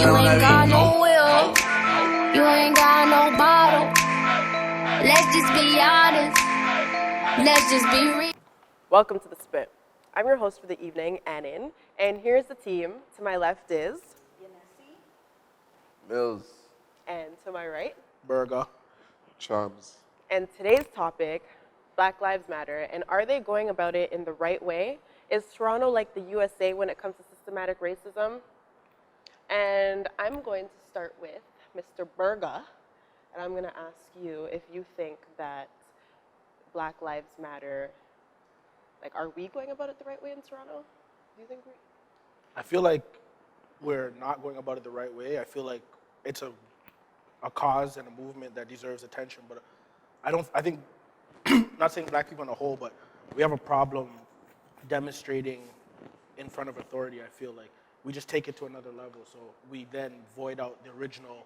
you ain't got no will. You ain't got no bottle. Let's just be honest. Let's just be real. Welcome to The Spit. I'm your host for the evening, Annin, and here's the team. To my left is Mills. and to my right. Burger. Chums. And today's topic, Black Lives Matter, and are they going about it in the right way? Is Toronto like the USA when it comes to systematic racism? And I'm going to start with Mr. Burga, and I'm going to ask you if you think that Black Lives Matter, like, are we going about it the right way in Toronto? Do you think we? I feel like we're not going about it the right way. I feel like it's a cause and a movement that deserves attention, but I think, not saying black people on a whole, but we have a problem demonstrating in front of authority. I feel like we just take it to another level, so we then void out the original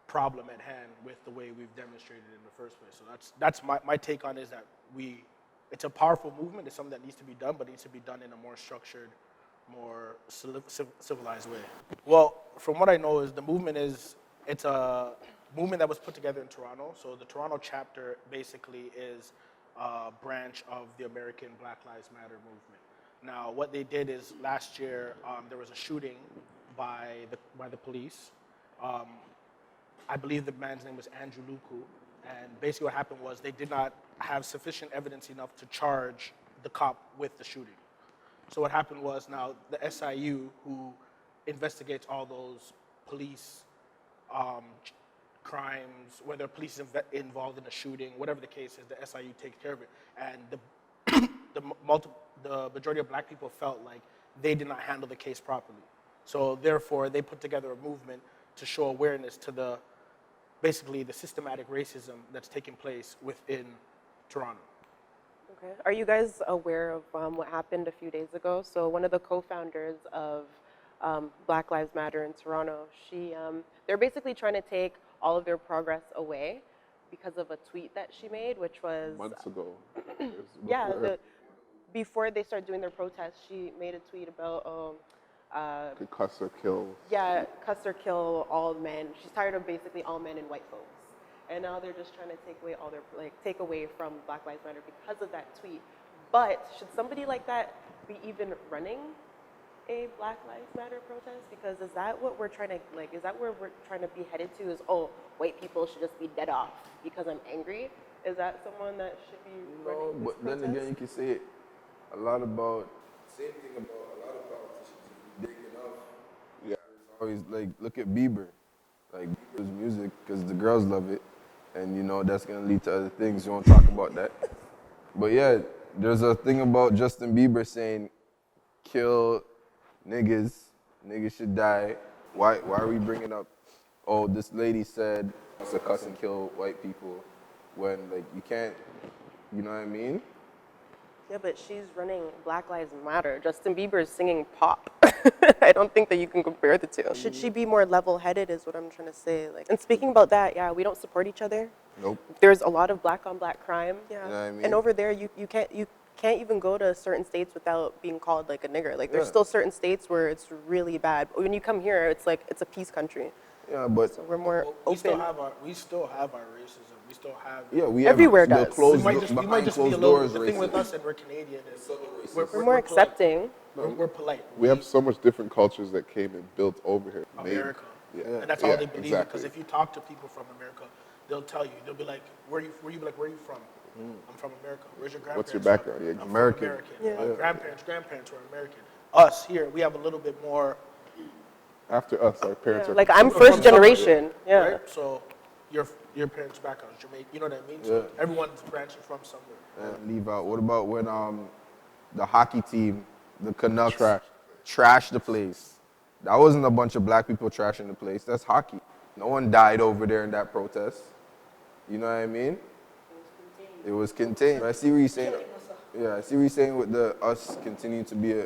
problem at hand with the way we've demonstrated in the first place. So that's my take on it, is that it's a powerful movement. It's something that needs to be done, but it needs to be done in a more structured, more civilized way. Well, from what I know, is it's a movement that was put together in Toronto. So the Toronto chapter basically is a branch of the American Black Lives Matter movement. Now, what they did is last year there was a shooting by the police. I believe the man's name was Andrew Luku, and basically what happened was they did not have sufficient evidence enough to charge the cop with the shooting. So what happened was, now the SIU, who investigates all those police crimes, whether police is involved in a shooting, whatever the case is, the SIU takes care of it. And the majority of black people felt like they did not handle the case properly. So therefore, they put together a movement to show awareness to basically the systematic racism that's taking place within Toronto. Okay. Are you guys aware of what happened a few days ago? So one of the co-founders of Black Lives Matter in Toronto, they're basically trying to take all of their progress away because of a tweet that she made, which was Months ago. Before they started doing their protests, she made a tweet about Could cuss or kill. Yeah, cuss or kill all men. She's tired of basically all men and white folks. And now they're just trying to take away from Black Lives Matter because of that tweet. But should somebody like that be even running a Black Lives Matter protest? Because is that what we're trying to, is that where we're trying to be headed to, is, white people should just be dead off because I'm angry? Is that someone that should be running this but then protest? again, you can say it a lot about, same thing about a lot of politicians. If you dig enough, yeah, it's always like, look at Bieber. Like, Bieber's music, because the girls love it. And that's gonna lead to other things. You won't talk about that. But yeah, there's a thing about Justin Bieber saying, kill niggas should die. Why are we bringing up, this lady said it's a cuss and kill white people, when you can't, you know what I mean? Yeah, but she's running Black Lives Matter. Justin Bieber is singing pop. I don't think that you can compare the two. Should she be more level-headed is what I'm trying to say. And speaking about that, yeah, we don't support each other. Nope. There's a lot of black-on-black crime. Yeah. You know what I mean? And over there, you can't even go to certain states without being called like a nigger. There's still certain states where it's really bad. But when you come here, it's like it's a peace country. Yeah, but so we're more open. We still have our racism. We still have. Yeah, we everywhere have does. Closed, we might just be a little. The thing with us, and we're Canadian, is we're more accepting. We're polite. We have so much different cultures that came and built over here. America. Yeah. And that's all they believe. Exactly. Because if you talk to people from America, they'll tell you. They'll be like, where are you from? I'm from America. Where's your grandparents? What's your background? From? Yeah, I'm American. American. Yeah. My grandparents were American. Us here, we have a little bit more. After us, our parents are. I'm first generation. Yeah. Right? So your parents' background is Jamaican. You know what I mean? So everyone's branching from somewhere. And leave out. What about when the hockey team, the Canucks, trashed the place? That wasn't a bunch of black people trashing the place. That's hockey. No one died over there in that protest. You know what I mean? It was contained. I see what you're saying. Yeah, I see what you're saying with us continue to be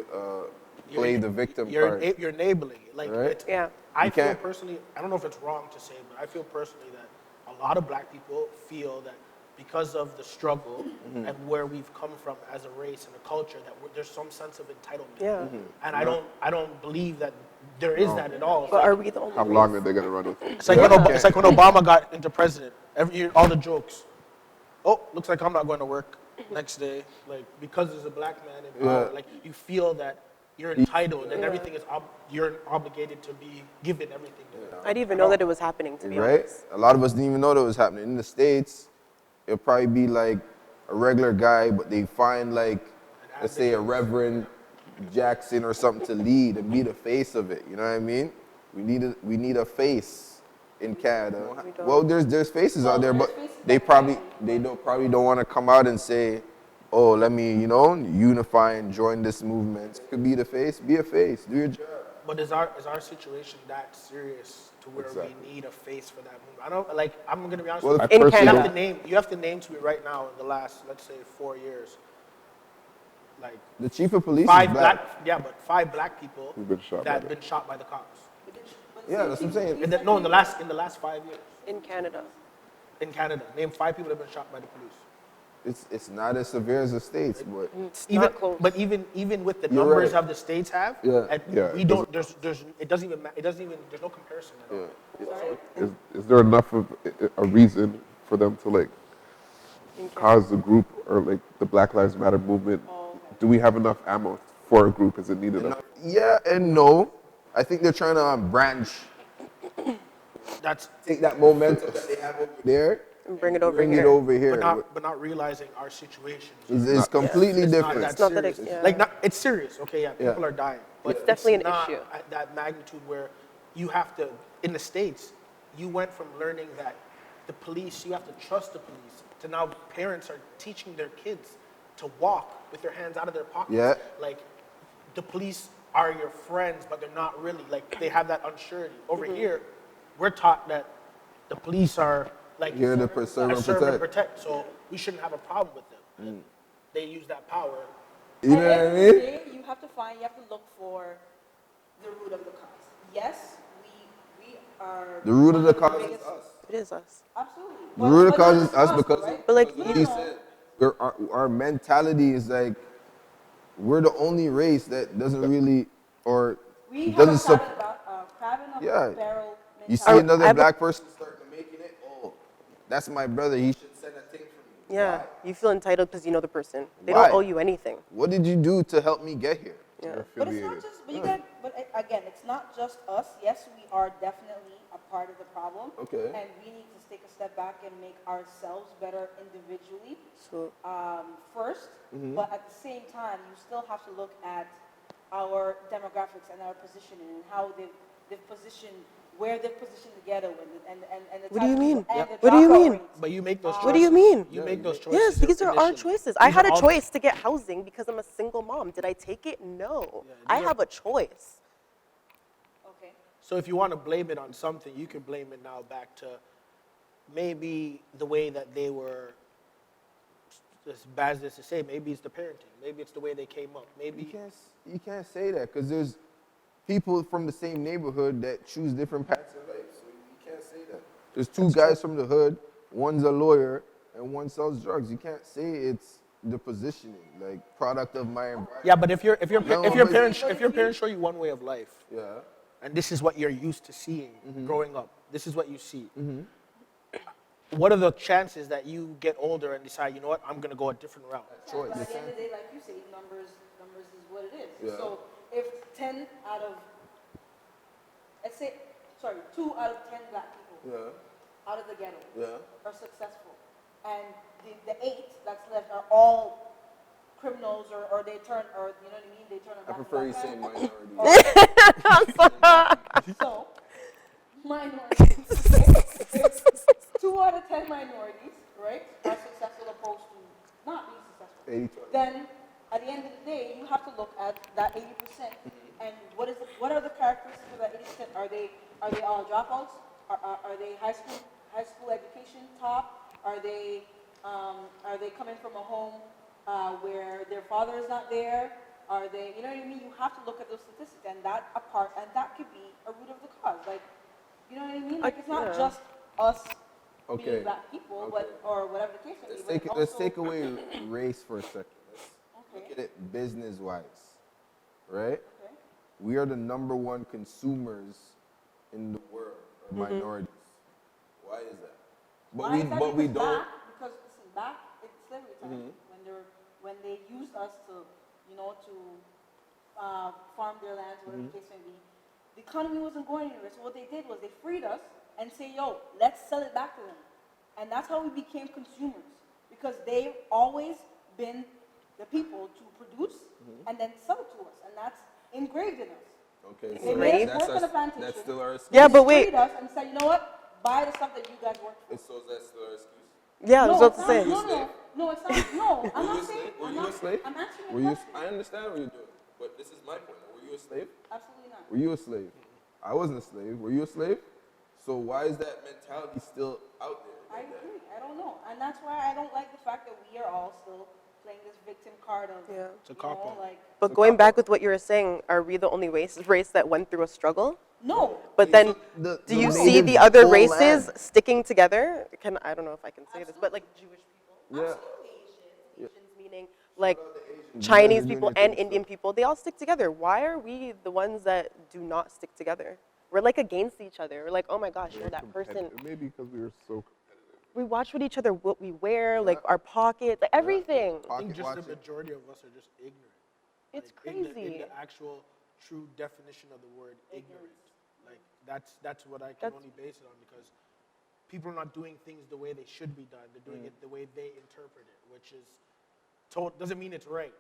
play the victim card. You're enabling it. Right? I feel personally, I don't know if it's wrong to say, but I feel personally that a lot of black people feel that because of the struggle and where we've come from as a race and a culture, that there's some sense of entitlement. Yeah. And I don't believe that there is that at all. But are we the only How race? long are they gonna run with it? It's like, it's like when Obama got into president. Every year, all the jokes. Oh, looks like I'm not going to work next day. Like, because there's a black man in power. Like, you feel that you're entitled and everything is, you're obligated to be given everything. I didn't even know that it was happening, to be honest. A lot of us didn't even know that was happening. In the States, it'll probably be like a regular guy, but they find like, let's say a Reverend Jackson or something to lead and be the face of it. You know what I mean? We need a face in Canada. Well, there's faces out there, but they probably don't want to come out and say, oh, let me, unify and join this movement. Could be the face, be a face, do your job. But is our situation that serious to where we need a face for that movement? I don't, like, I'm going to be honest with you. In Canada. You have to name to me right now in the last, let's say, 4 years. Like, The chief of police five is black. but 5 black people Who've been shot that by have been shot by the cops. Yeah, that's what I'm saying. In the last 5 years. In Canada. In Canada, name 5 people that have been shot by the police. It's not as severe as the States, but It's not close. But even with the You're numbers right. of the states have, we it don't. There's there's no comparison at all. Is there enough of a reason for them to like cause the group or like the Black Lives Matter movement? Do we have enough ammo for a group? Is it needed enough? yeah and no. I think they're trying to branch, take that momentum that they have over there, And bring it over bring here. it over here. But not realizing our situation. It's completely It's different. not It's not that that serious. it's- It's serious. Okay, yeah, people are dying. But It's definitely an not issue. at that magnitude where you have to. In the States, you went from learning that the police, you have to trust the police, to now parents are teaching their kids to walk with their hands out of their pockets. Yeah. Like, the police are your friends, but they're not really. Like, they have that unsurety. Over here, we're taught that the police are like Here to preserve and serve and protect. protect. So we shouldn't have a problem with them. They use that power. You know what I mean? You have to look for the root of the cause. Yes, we are. The root of the cause is biggest- us. It is us. Absolutely. The root of the But cause not is just us because right? But like, he said, our mentality is like, we're the only race that doesn't really, or We have doesn't a support. crab in a Yeah. barrel You see mentality. another black person starting to making it, oh, that's my brother, he should send a thing for me. Yeah, you feel entitled because you know the person. They Why? don't owe you anything. What did you do to help me get here? Yeah. But it's not just, again, it's not just us. Yes, we are definitely a part of the problem. Okay. And we need to take a step back and make ourselves better individually So first. But at the same time, you still have to look at our demographics and our positioning and how they've positioned, where they've positioned the ghetto and the What do you type of mean? people and the What do you dropout mean? rates. But you make those choices. what do you mean? You make those choices. Yes, these are our initially. choices. I These had are a all- choice to get housing because I'm a single mom. Did I take it? No. I have a choice. Okay. So if you want to blame it on something, you can blame it now back to maybe the way that they were, as bad as this is to say, maybe it's the parenting. Maybe it's the way they came up. Maybe You can't say that because there's people from the same neighborhood that choose different paths in life. So you can't say that. There's two guys from the hood, one's a lawyer and one sells drugs. You can't say it's the positioning, like product of my environment. Yeah, but if your but- parents show you one way of life, Yeah. and this is what you're used to seeing growing up, this is what you see. What are the chances that you get older and decide, you know what, I'm gonna go a different route? Choice. But at the end of the day, like you say, numbers is what it is. Yeah. So if 10 out of, let's say, 2 out of 10 black people Yeah. out of the ghetto Yeah. are successful, and the 8 that's left are all criminals or they turn, or you know what I mean, they turn a I black prefer you black saying man. minority. So, minorities. If 2 out of 10 minorities, right, are successful opposed to not being successful. 80-20. Then at the end of the day, you have to look at that 80% and what are the characteristics of that 80%? Are they all dropouts? Are they high school education top? Are they coming from a home where their father is not there? Are they, you know what I mean? You have to look at those statistics and that could be a root of the cause. Like, you know what I mean? Like, it's not just us being black people, but or whatever the case may be. Let's take away race for a second. Let's Okay. look at it business-wise, right? Okay. we are the #1 consumers in the world, or minorities. Why is that? Why is that? But we Because don't. back, because listen, back in slavery time, when they used us to, to farm their lands, whatever the case may be, the economy wasn't going anywhere. So what they did was they freed us and say, yo, let's sell it back to them. And that's how we became consumers, because they've always been the people to produce and then sell it to us, and that's engraved in us. Okay, They so made us that's work on the plantation. That's still our excuse. Yeah, They but wait. freed us and said, you know what? Buy the stuff that you guys worked for. So that's still our excuse. Yeah, I was No, about it's to not. say. No, it's not. No, I'm not saying. Were I'm you not. a slave? I'm answering Were your you? question. I understand what you're doing, but this is my point. Were you a slave? Absolutely not. Were you a slave? I wasn't a slave. Were you a slave? So why is that mentality still out there? I agree. I don't know, and that's why I don't like the fact that we are all still playing this victim card of, Yeah. It's a cop-out. like. But going back with what you were saying, are we the only race that went through a struggle? No. But then, The do you natives see the other whole races land. sticking together? I don't know if I can say this, but like Jewish people, Yeah. Asians meaning like You Chinese guys are doing people your and thing Indian people, they all stick together. Why are we the ones that do not stick together? We're like against each other. We're like, oh my gosh, you're that person. Maybe because we were so competitive. We watch with each other what we wear, like our pockets, like everything. I think Pocket just the watching. majority of us are just ignorant. It's Like, in crazy. the actual true definition of the word ignorant. Like that's what I can only base it on, because people are not doing things the way they should be done. They're doing it the way they interpret it, which is doesn't mean it's right.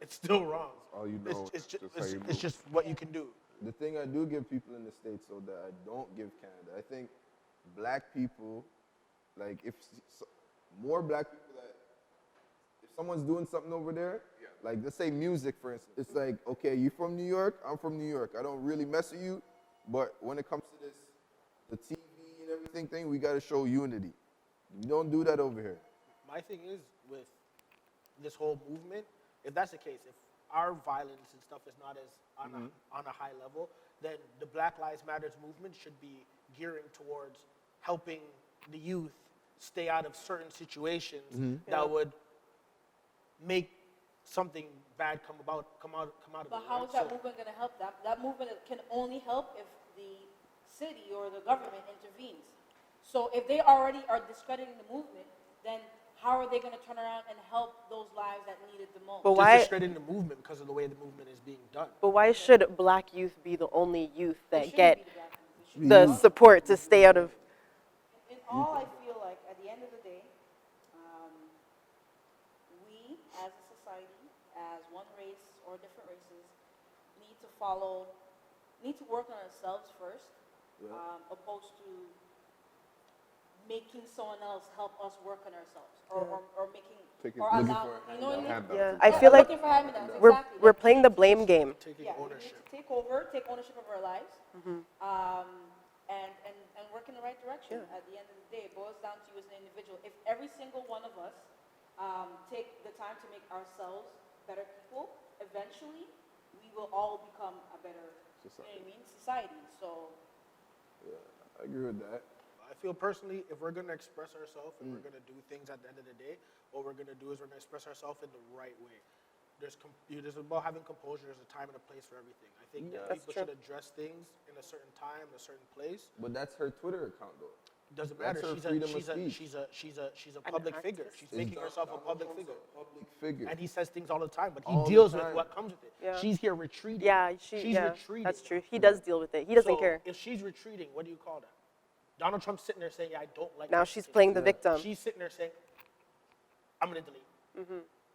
It's still wrong. all you know, It's just, just how you it's move. just what you can do. The thing I do give people in the States, so that I don't give Canada, I think black people, like more black people that, if someone's doing something over there, like let's say music for instance, it's like, okay, you from New York, I'm from New York, I don't really mess with you, but when it comes to this, the TV and everything thing, we gotta show unity. We don't do that over here. My thing is with this whole movement, if that's the case, if our violence and stuff is not as on a high level, then the Black Lives Matters movement should be gearing towards helping the youth stay out of certain situations that would make something bad come out of But it. how right? is that So- movement going to help? That movement can only help if the city or the government intervenes. So if they already are discrediting the movement, then how are they going to turn around and help those lives that need it the most? But Just why? discrediting the movement because of the way the movement is being done. But why should black youth be the only youth It that shouldn't get be the black people. It should be the all- support to stay out of? In all, I feel like at the end of the day, we as a society, as one race or different races, need to work on ourselves first, opposed to making someone else help us work on ourselves, or making, Taking- or looking allow, for you know what I mean? handouts. Yeah, and I stuff. feel like Looking for hand-me-downs, we're exactly. we're Like, playing the blame game. Taking yeah, we need ownership. to take ownership of our lives, and work in the right direction. At the end of the day, it boils down to you as an individual. If every single one of us take the time to make ourselves better people, eventually we will all become a better society. So I agree with that. I feel personally, if we're going to express ourselves and we're going to do things at the end of the day, what we're going to do is we're going to express ourselves in the right way. There's about having composure. There's a time and a place for everything. I think that That's people true. should address things in a certain time, a certain place. But that's her Twitter account though. It doesn't That's matter. her She's freedom of a speech. public figure. She's making herself a public figure. Public figure. And he says things all the time, but he All the deals with time. what comes with it. Yeah. She's here retreating. Yeah, she's yeah, retreating. that's true. He does deal with it. He doesn't So care. if she's retreating, what do you call that? Donald Trump's sitting there saying, "Yeah, I don't like." Now this she's decision." playing the victim. She's sitting there saying, "I'm gonna delete."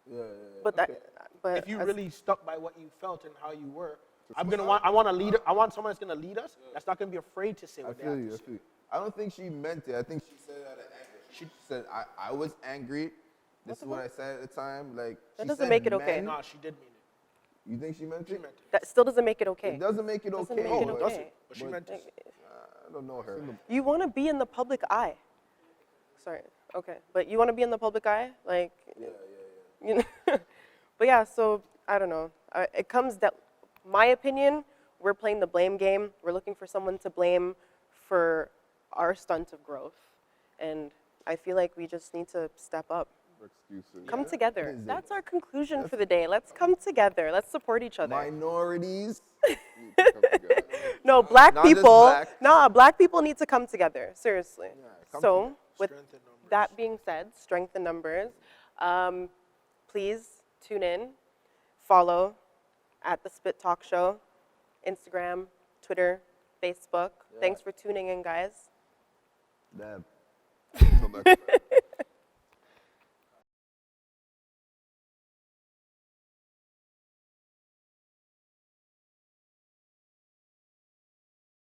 Yeah. But Okay. but If you as- really stuck by what you felt and how you were, I want a leader. I want someone that's gonna lead us. That's not gonna be afraid to say I what they feel have you. to I say. feel you. I don't think she meant it. I think she said it out of anger. She said, I was angry. This is what I said at the time. Like That she doesn't said make it okay. men. No, she did mean it. You think she meant She it? meant it. that still doesn't make it okay. It doesn't make it Doesn't okay. make it but- okay. But she But- meant it. I don't know her. You want to be in the public eye. Sorry. Okay. But you want to be in the public eye, like. You know. But yeah. So I don't know. It comes that, my opinion, we're playing the blame game. We're looking for someone to blame for our stunt of growth, and I feel like we just need to step up. excuses. Come What together. is it? That's our conclusion for the day. Let's come together. Let's support each other. Minorities. Need to come together. No, black Not just people. black. Nah, black people need to come together. Seriously. come So, together. with Strength in numbers. that being said, strength in numbers. Please tune in, follow at the Spit Talk Show, Instagram, Twitter, Facebook. Thanks for tuning in, guys. Dab. Until next time.